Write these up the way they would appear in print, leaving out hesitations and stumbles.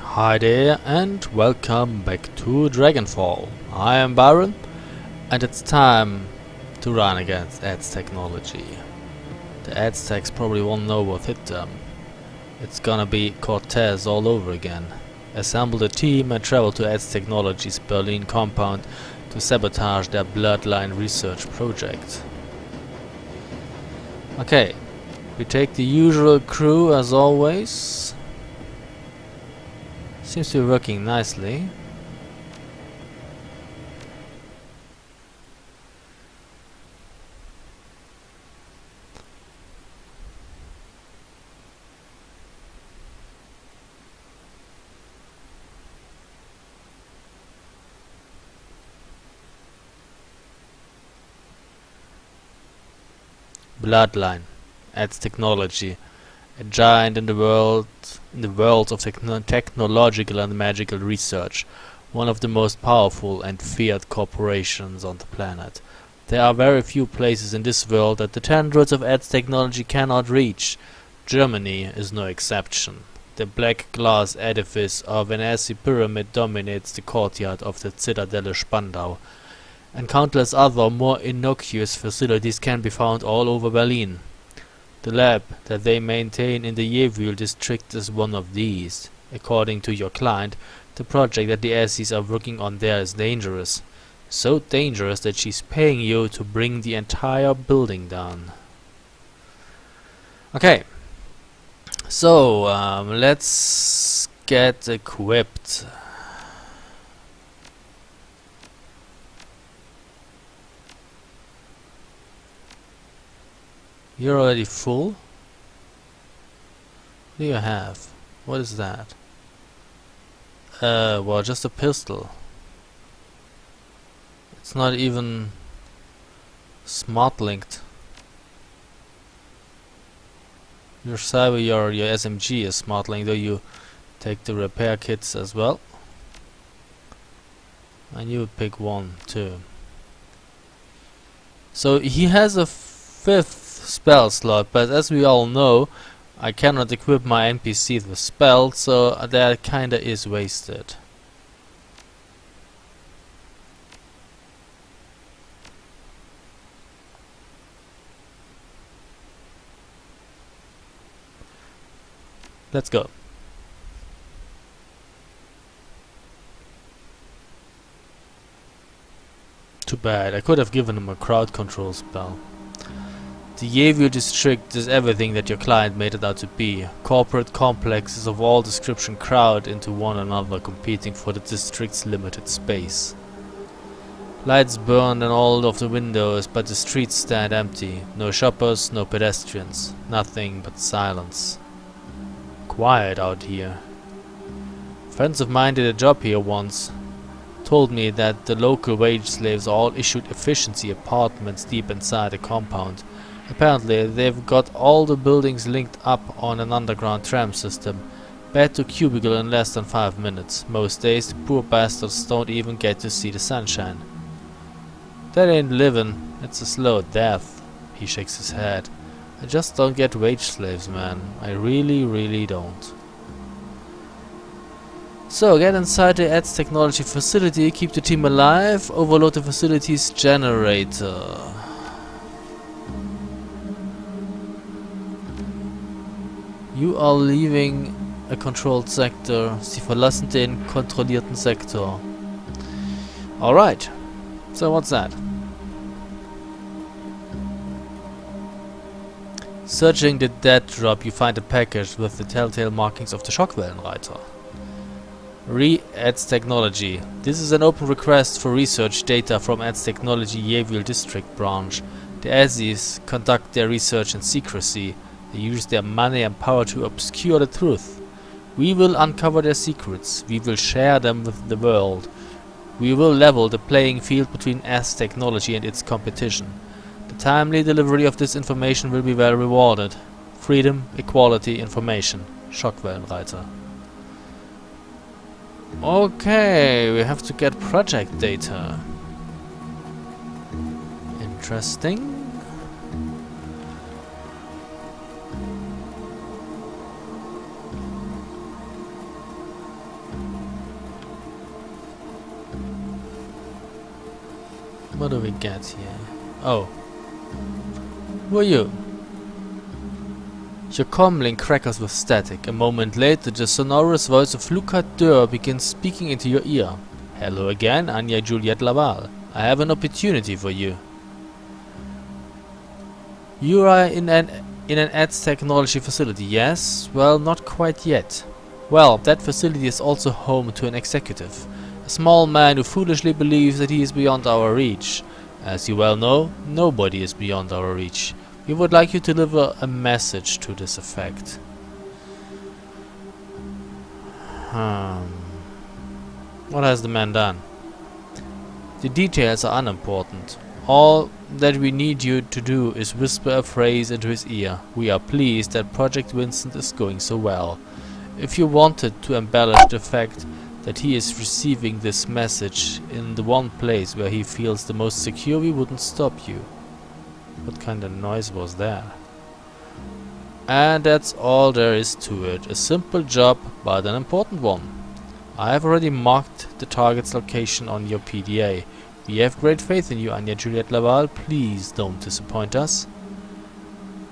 Hi there and welcome back to Dragonfall. I am Byron and it's time to run against Aztechnology. The Aztecs probably won't know what hit them. It's gonna be Cortez all over again. Assemble a team and travel to Aztechnology's Berlin compound to sabotage their bloodline research project. Okay, we take the usual crew as always. Seems to be working nicely. Bloodline, Aztechnology, a giant in the world of technological and magical research, one of the most powerful and feared corporations on the planet. There are very few places in this world that the tendrils of Aztechnology cannot reach. Germany is no exception. The black glass edifice of an Nazi pyramid dominates the courtyard of the Citadelle Spandau, and countless other more innocuous facilities can be found all over Berlin. The lab that they maintain in the Jewel district is one of these. According to your client, the project that the Assis are working on there is dangerous. So dangerous that she's paying you to bring the entire building down. Okay. So, let's get equipped. You're already full? What do you have? What is that? Well, just a pistol. It's not even smart linked. Your SMG is smart linked, though you take the repair kits as well. And you pick one too. So he has a fifth spell slot, but as we all know, I cannot equip my NPCs with spells, so that kinda is wasted. Let's go. Too bad, I could have given him a crowd control spell. The Jewel district is everything that your client made it out to be. Corporate complexes of all description crowd into one another, competing for the district's limited space. Lights burn in all of the windows, but the streets stand empty. No shoppers, no pedestrians. Nothing but silence. Quiet out here. Friends of mine did a job here once. Told me that the local wage slaves all issued efficiency apartments deep inside the compound. Apparently, they've got all the buildings linked up on an underground tram system. Bed to cubicle in less than 5 minutes. Most days, the poor bastards don't even get to see the sunshine. That ain't living, it's a slow death. He shakes his head. I just don't get wage slaves, man. I really don't. So, get inside the Aztechnology facility, keep the team alive, overload the facility's generator. You are leaving a controlled sector. Sie verlassen den kontrollierten Sektor. Alright. So what's that? Searching the dead drop, you find a package with the telltale markings of the Schockwellenreiter. Aztechnology. This is an open request for research data from Aztechnology Jewel district branch. The Assis conduct their research in secrecy. They use their money and power to obscure the truth. We will uncover their secrets. We will share them with the world. We will level the playing field between Aztechnology and its competition. The timely delivery of this information will be well rewarded. Freedom, equality, information. Schockwellenreiter. Okay, we have to get project data. Interesting. What do we get here? Oh. Who are you? Your comlink crackles with static. A moment later, the sonorous voice of Luca Durr begins speaking into your ear. Hello again, Anya Juliet Laval. I have an opportunity for you. You are in an Aztechnology facility, yes? Well, not quite yet. Well, that facility is also home to an executive. A small man who foolishly believes that he is beyond our reach. As you well know, nobody is beyond our reach. We would like you to deliver a message to this effect. What has the man done? The details are unimportant. All that we need you to do is whisper a phrase into his ear. We are pleased that Project Vincent is going so well. If you wanted to embellish the fact that he is receiving this message in the one place where he feels the most secure, we wouldn't stop you. What kind of noise was that? And that's all there is to it. A simple job, but an important one. I have already marked the target's location on your PDA. We have great faith in you, Anya Juliet Laval. Please don't disappoint us.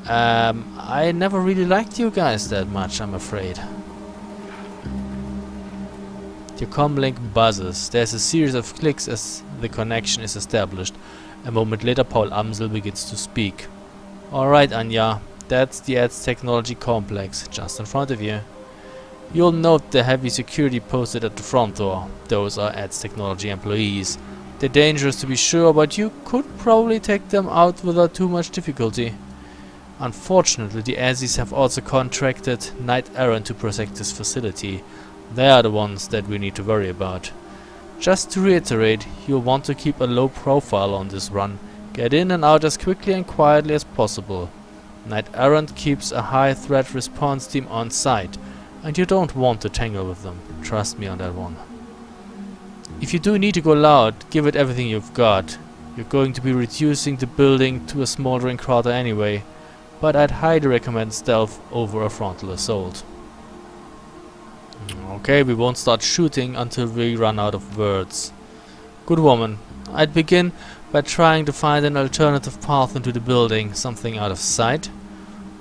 I never really liked you guys that much, I'm afraid. Your comlink buzzes. There's a series of clicks as the connection is established. A moment later, Paul Amsel begins to speak. Alright, Anya, that's the Aztechnology complex, just in front of you. You'll note the heavy security posted at the front door. Those are Aztechnology employees. They're dangerous to be sure, but you could probably take them out without too much difficulty. Unfortunately, the Azis have also contracted Knight Errant to protect this facility. They are the ones that we need to worry about. Just to reiterate, you'll want to keep a low profile on this run. Get in and out as quickly and quietly as possible. Knight Errant keeps a high threat response team on site, and you don't want to tangle with them. Trust me on that one. If you do need to go loud, give it everything you've got. You're going to be reducing the building to a smoldering crater anyway, but I'd highly recommend stealth over a frontal assault. Okay, we won't start shooting until we run out of words. Good woman, I'd begin by trying to find an alternative path into the building, something out of sight.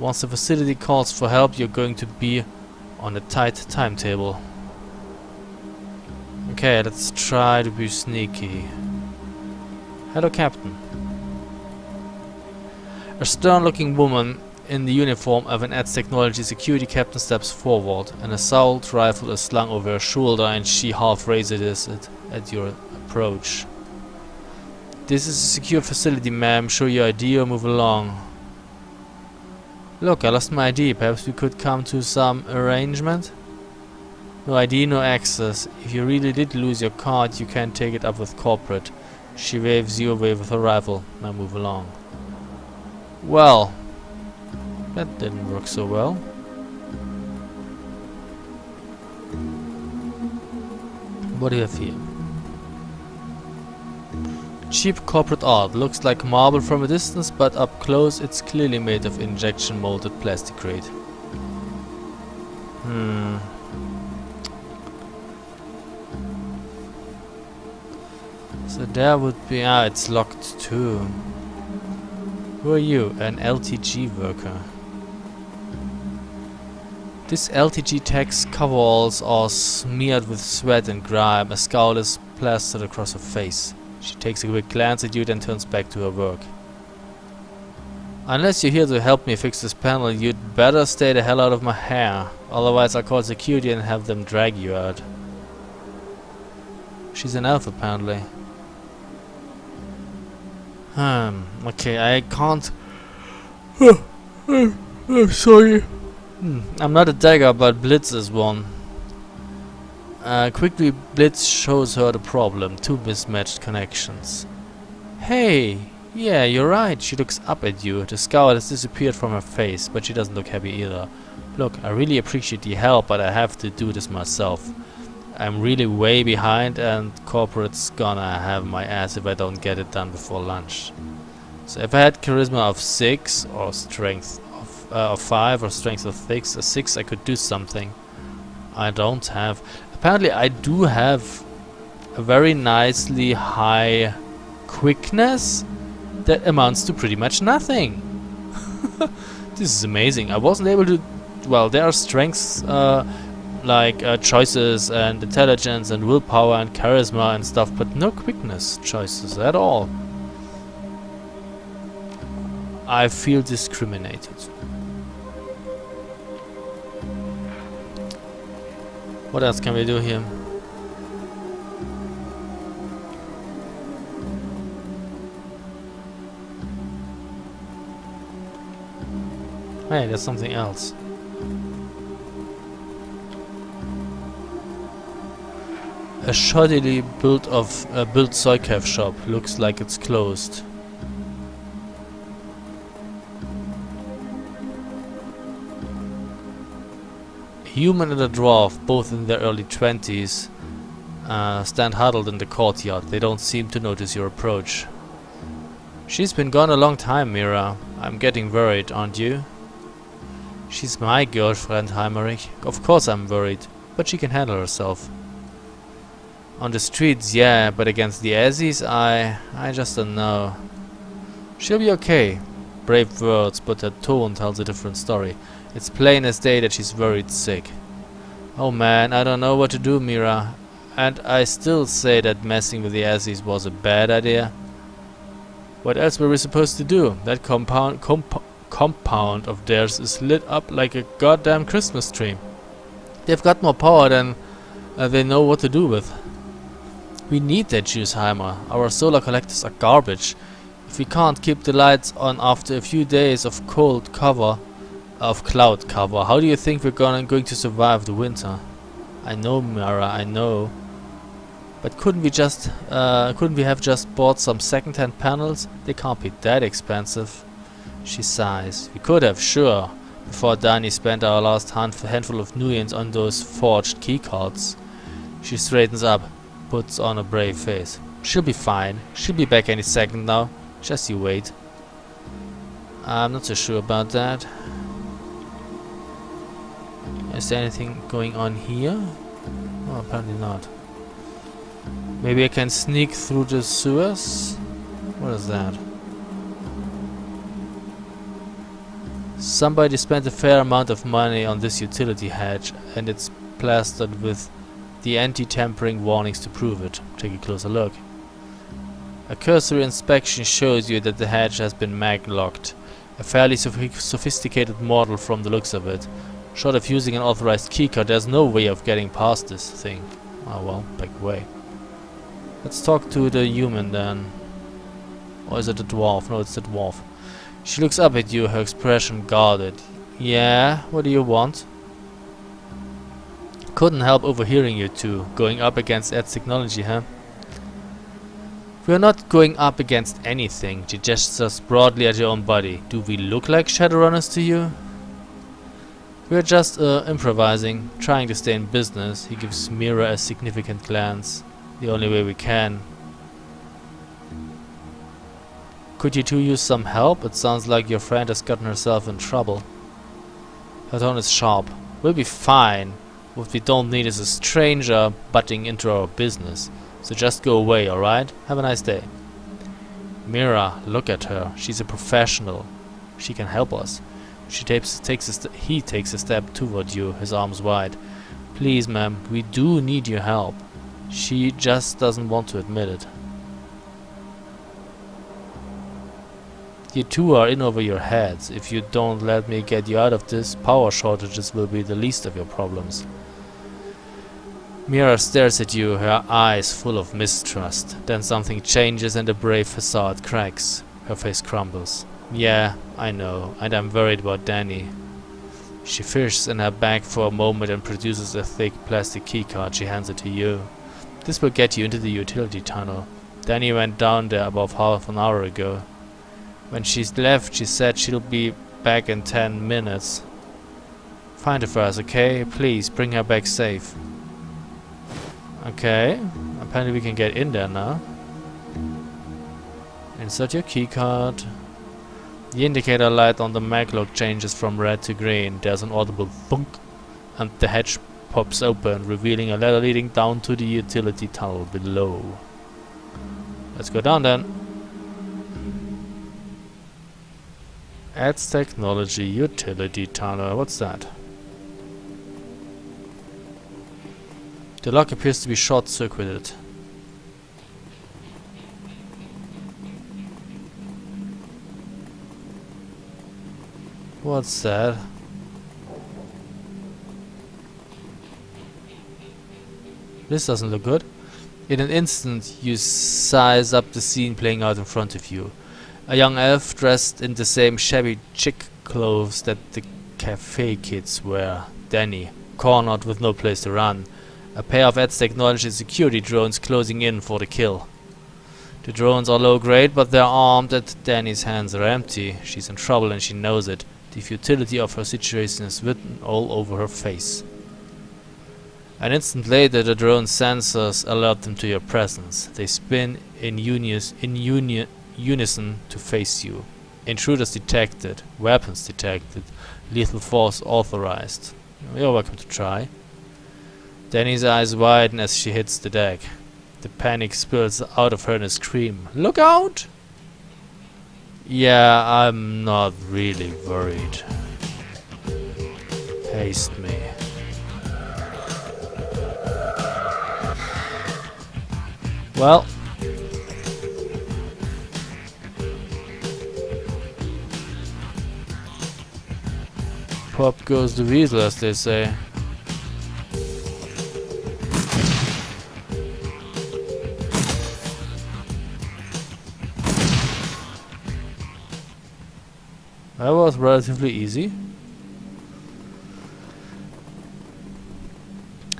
Once the facility calls for help, you're going to be on a tight timetable. Okay, let's try to be sneaky. Hello, Captain. A stern-looking woman in the uniform of an Aztechnology security captain steps forward. An assault rifle is slung over her shoulder and she half raises it at your approach. This is a secure facility, ma'am. Show your ID or move along. Look, I lost my ID. Perhaps we could come to some arrangement? No ID, no access. If you really did lose your card, you can take it up with corporate. She waves you away with her rifle. Now move along. Well, that didn't work so well. What do you have here? Cheap corporate art. Looks like marble from a distance, but up close it's clearly made of injection molded plastic grade. So there would be... it's locked too. Who are you? An LTG worker. This LTG tech's coveralls are smeared with sweat and grime. A scowl is plastered across her face. She takes a quick glance at you, then turns back to her work. Unless you're here to help me fix this panel, you'd better stay the hell out of my hair. Otherwise I'll call security and have them drag you out. She's an elf apparently. Okay, I can't... I'm sorry. I'm not a dagger, but Blitz is one. Quickly, Blitz shows her the problem. Two mismatched connections. Hey! Yeah, you're right. She looks up at you. The scowl has disappeared from her face, but she doesn't look happy either. Look, I really appreciate the help, but I have to do this myself. I'm really way behind, and corporate's gonna have my ass if I don't get it done before lunch. So if I had charisma of 6 or strength of 5 or strength of 6 I could do something. I don't have. Apparently I do have a very nicely high quickness? That amounts to pretty much nothing. This is amazing. I wasn't able to... Well, there are strengths like choices and intelligence and willpower and charisma and stuff, but no quickness choices at all. I feel discriminated. What else can we do here? Hey, there's something else. A shoddily built Soycav shop. Looks like it's closed. A human and a dwarf, both in their early 20s, stand huddled in the courtyard. They don't seem to notice your approach. She's been gone a long time, Mira. I'm getting worried, aren't you? She's my girlfriend, Heimerich. Of course I'm worried, but she can handle herself. On the streets, yeah, but against the Azis, I just don't know. She'll be okay. Brave words, but her tone tells a different story. It's plain as day that she's worried sick. Oh man, I don't know what to do, Mira. And I still say that messing with the Azis was a bad idea. What else were we supposed to do? That compound of theirs is lit up like a goddamn Christmas tree. They've got more power than they know what to do with. We need that juice, Heimer. Our solar collectors are garbage. If we can't keep the lights on after a few days of cloud cover, how do you think we're going to survive the winter? I know, Mira, I know. But couldn't we have just bought some second-hand panels? They can't be that expensive. She sighs. We could have, sure. Before Dani spent our last handful of nuance on those forged keycards. She straightens up, puts on a brave face. She'll be fine. She'll be back any second now. Just you wait. I'm not so sure about that. Is there anything going on here? Oh, apparently not. Maybe I can sneak through the sewers? What is that? Somebody spent a fair amount of money on this utility hatch, and it's plastered with the anti-tampering warnings to prove it. Take a closer look. A cursory inspection shows you that the hatch has been mag-locked. A fairly sophisticated model from the looks of it. Short of using an authorized keycard, there's no way of getting past this thing. Oh well, back away. Let's talk to the human then. Or is it the dwarf? No, it's the dwarf. She looks up at you, her expression guarded. Yeah, what do you want? Couldn't help overhearing you two. Going up against Aztechnology, huh? We're not going up against anything. She gestures broadly at your own body. Do we look like Shadowrunners to you? We're just improvising, trying to stay in business. He gives Mira a significant glance. The only way we can. Could you two use some help? It sounds like your friend has gotten herself in trouble. Her tone is sharp. We'll be fine. What we don't need is a stranger butting into our business. So just go away, alright? Have a nice day. Mira, look at her. She's a professional. She can help us. He takes a step toward you, his arms wide. Please, ma'am, we do need your help. She just doesn't want to admit it. You two are in over your heads. If you don't let me get you out of this, power shortages will be the least of your problems. Mira stares at you, her eyes full of mistrust. Then something changes and the brave facade cracks. Her face crumbles. Yeah, I know, and I'm worried about Dani. She fishes in her bag for a moment and produces a thick plastic keycard. She hands it to you. This will get you into the utility tunnel. Dani went down there about half an hour ago. When she's left, she said she'll be back in 10 minutes. Find her for us, okay? Please, bring her back safe. Okay, apparently we can get in there now. Insert your keycard. The indicator light on the maglock changes from red to green. There's an audible thunk, and the hatch pops open, revealing a ladder leading down to the utility tunnel below. Let's go down then. Aztechnology utility tunnel. What's that? The lock appears to be short-circuited. What's that? This doesn't look good. In an instant, you size up the scene playing out in front of you. A young elf dressed in the same shabby chic clothes that the cafe kids wear. Danny, cornered with no place to run. A pair of Aztechnology security drones closing in for the kill. The drones are low grade, but they're armed and Danny's hands are empty. She's in trouble and she knows it. The futility of her situation is written all over her face. An instant later, the drone sensors alert them to your presence. They spin in unison to face you. Intruders detected, weapons detected, lethal force authorized. You're welcome to try. Danny's eyes widen as she hits the deck. The panic spills out of her in a scream. Look out! Yeah, I'm not really worried. Haste me. Well, pop goes the weasel, as they say. That was relatively easy.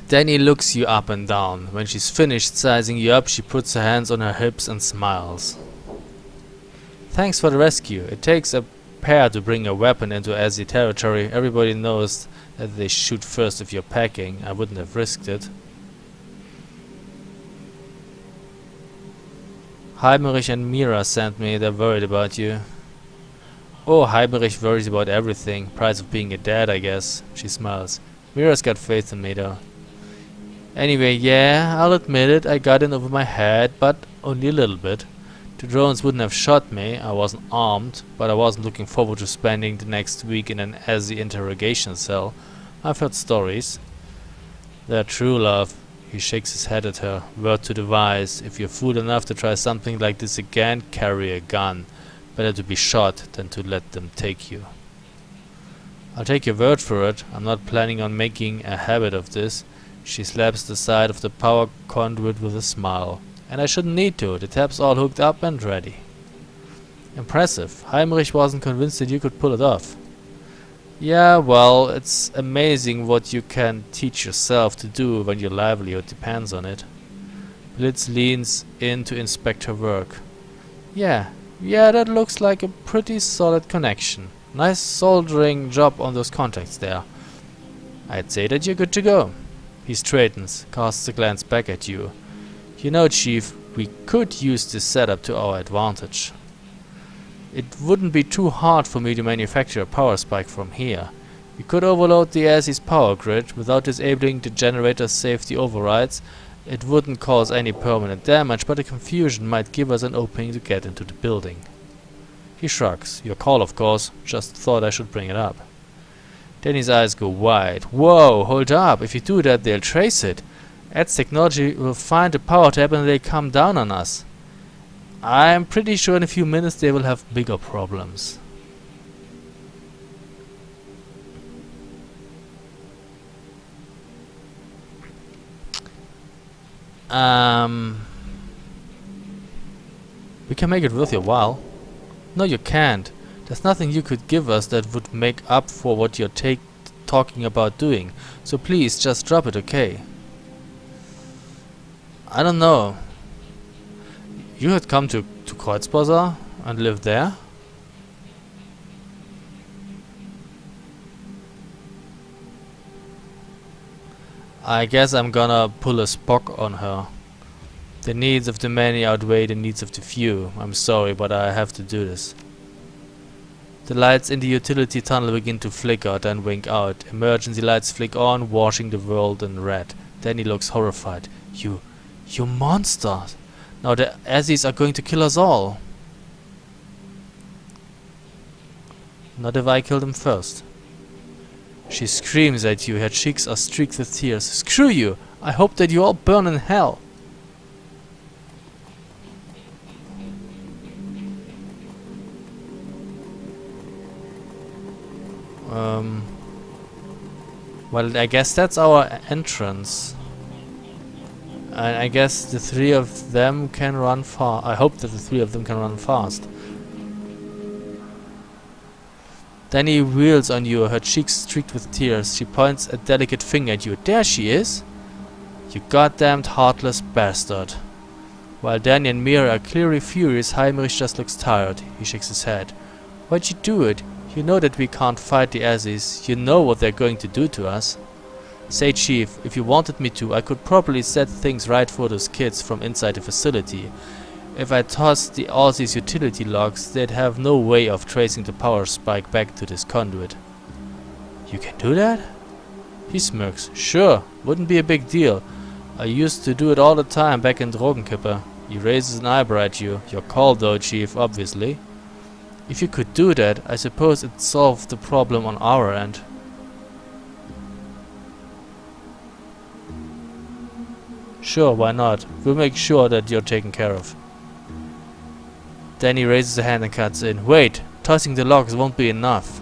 Danny looks you up and down. When she's finished sizing you up, she puts her hands on her hips and smiles. Thanks for the rescue. It takes a pair to bring a weapon into Aztec territory. Everybody knows that they shoot first if you're packing. I wouldn't have risked it. Heimerich and Mira sent me. They're worried about you. Oh, Heimerich worries about everything. Price of being a dad, I guess. She smiles. Mira's got faith in me, though. Anyway, yeah, I'll admit it, I got in over my head, but only a little bit. The drones wouldn't have shot me, I wasn't armed, but I wasn't looking forward to spending the next week in an Azzy interrogation cell. I've heard stories. They're true, love. He shakes his head at her. Word to the wise, if you're fool enough to try something like this again, carry a gun. Better to be shot than to let them take you. I'll take your word for it, I'm not planning on making a habit of this. She slaps the side of the power conduit with a smile. And I shouldn't need to, the tap's all hooked up and ready. Impressive. Heinrich wasn't convinced that you could pull it off. Yeah, well, it's amazing what you can teach yourself to do when your livelihood depends on it. Blitz leans in to inspect her work. Yeah, that looks like a pretty solid connection. Nice soldering job on those contacts there. I'd say that you're good to go. He straightens, casts a glance back at you. You know, Chief, we could use this setup to our advantage. It wouldn't be too hard for me to manufacture a power spike from here. We could overload the Azzy's power grid without disabling the generator's safety overrides. It wouldn't cause any permanent damage, but the confusion might give us an opening to get into the building. He shrugs. Your call, of course. Just thought I should bring it up. Danny's eyes go wide. Whoa, hold up. If you do that, they'll trace it. Aztechnology will find the power tap and they'll come down on us. I'm pretty sure in a few minutes they will have bigger problems. We can make it worth your while. No, you can't. There's nothing you could give us that would make up for what you're talking about doing. So please, just drop it, okay? I don't know. You had come to Kreuzbazaar and lived there? I guess I'm gonna pull a Spock on her. The needs of the many outweigh the needs of the few. I'm sorry, but I have to do this. The lights in the utility tunnel begin to flicker, then wink out. Emergency lights flick on, washing the world in red. Danny looks horrified. You monsters! Now the Azzies are going to kill us all. Not if I killed him first. She screams at you, her cheeks are streaked with tears. Screw you! I hope that you all burn in hell! Well, I guess that's our entrance. And I guess the three of them can run far. I hope that the three of them can run fast. Danny wheels on you, her cheeks streaked with tears. She points a delicate finger at you. There she is! You goddamned heartless bastard. While Danny and Mira are clearly furious, Heinrich just looks tired. He shakes his head. Why'd you do it? You know that we can't fight the Azis. You know what they're going to do to us. Say, Chief, if you wanted me to, I could probably set things right for those kids from inside the facility. If I tossed the Aussies' utility logs, they'd have no way of tracing the power spike back to this conduit. You can do that? He smirks. Sure, wouldn't be a big deal. I used to do it all the time back in Drogenkipper. He raises an eyebrow at you. Your call though, Chief, obviously. If you could do that, I suppose it solved the problem on our end. Sure, why not? We'll make sure that you're taken care of. Danny raises a hand and cuts in. Wait, tossing the logs won't be enough.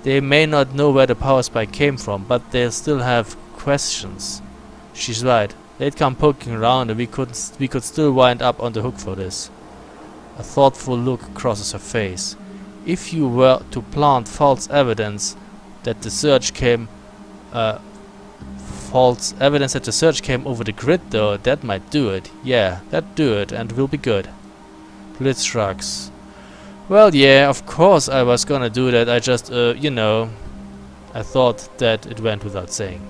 They may not know where the power spike came from, but they'll still have questions. She's right. They'd come poking around and we could still wind up on the hook for this. A thoughtful look crosses her face. If you were to plant false evidence that the search came over the grid though, that might do it. Yeah, that'd do it and we'll be good. Blitz shrugs. Well, yeah, of course I was gonna do that. I just, you know, I thought that it went without saying.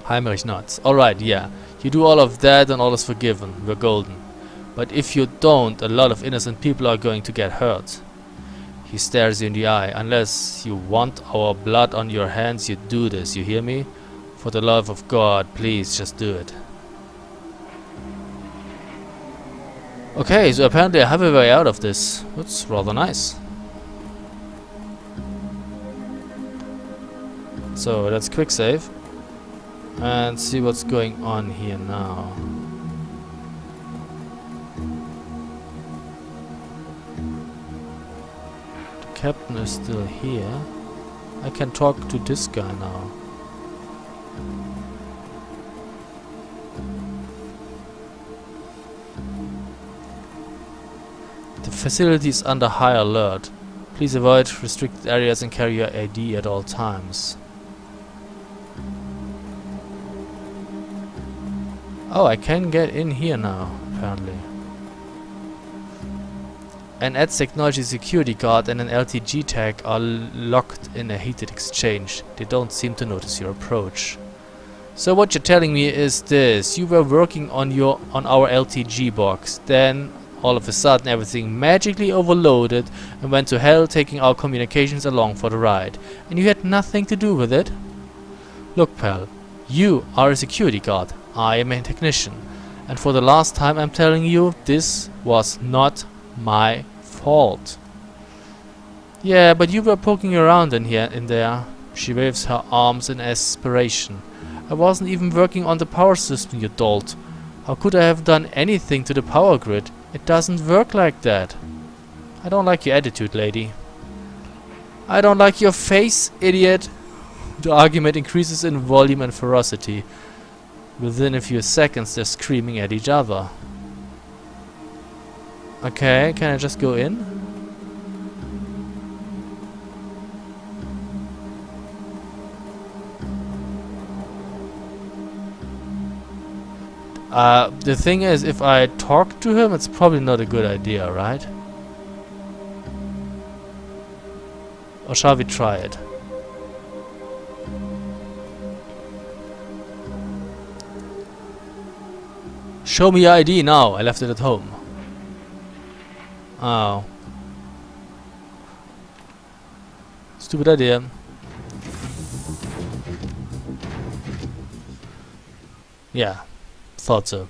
Heinrich nods. Alright, yeah. You do all of that and all is forgiven. We're golden. But if you don't, a lot of innocent people are going to get hurt. He stares you in the eye. Unless you want our blood on your hands, you do this, you hear me? For the love of God, please, just do it. Okay, so apparently I have a way out of this. That's rather nice. So let's quick save. And see what's going on here now. Captain is still here. I can talk to this guy now. The facility is under high alert. Please avoid restricted areas and carry your ID at all times. Oh, I can get in here now, apparently. An Aztechnology security guard and an LTG tag are locked in a heated exchange. They don't seem to notice your approach. So what you're telling me is this: you were working on our LTG box, then all of a sudden everything magically overloaded and went to hell, taking our communications along for the ride. And you had nothing to do with it? Look, pal, you are a security guard. I am a technician. And for the last time I'm telling you, this was not my fault. Yeah, but you were poking around in there. She waves her arms in aspiration. I wasn't even working on the power system, you dolt. How could I have done anything to the power grid? It doesn't work like that. I don't like your attitude, lady. I don't like your face, idiot. The argument increases in volume and ferocity. Within a few seconds, they're screaming at each other. Okay, can I just go in? The thing is, if I talk to him, it's probably not a good idea, right? Or shall we try it? Show me your ID now. I left it at home. Oh. Stupid idea. Yeah. Thought so.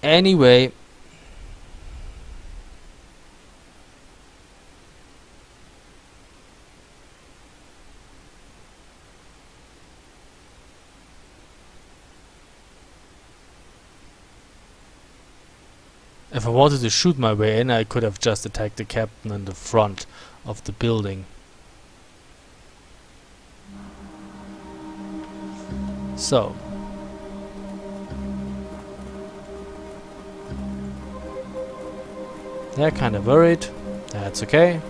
Anyway. If I wanted to shoot my way in, I could have just attacked the captain in the front of the building. So. They're kinda worried. That's okay.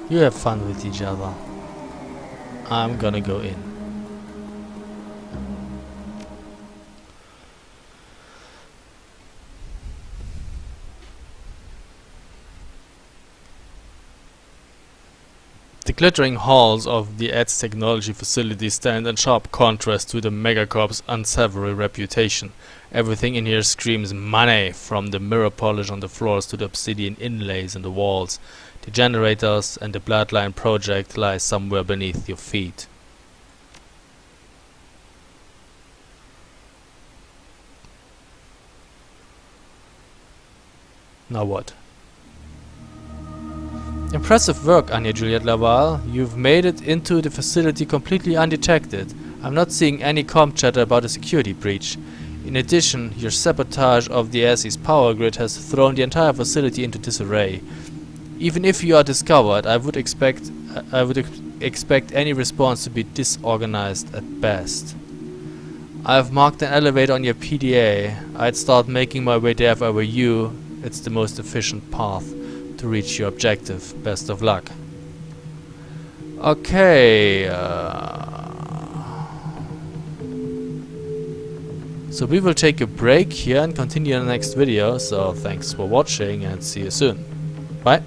You have fun with each other. I'm gonna go in. The glittering halls of the Aztechnology facility stand in sharp contrast to the megacorp's unsavory reputation. Everything in here screams money, from the mirror polish on the floors to the obsidian inlays in the walls. The generators and the Bloodline project lie somewhere beneath your feet. Now what? Impressive work, Anya Juliet Laval. You've made it into the facility completely undetected. I'm not seeing any comp chatter about a security breach. In addition, your sabotage of the ASI's power grid has thrown the entire facility into disarray. Even if you are discovered, I would expect any response to be disorganized at best. I've marked an elevator on your PDA. I'd start making my way there if I were you. It's the most efficient path to reach your objective. Best of luck. Okay. So we will take a break here and continue in the next video. So thanks for watching and see you soon. Bye.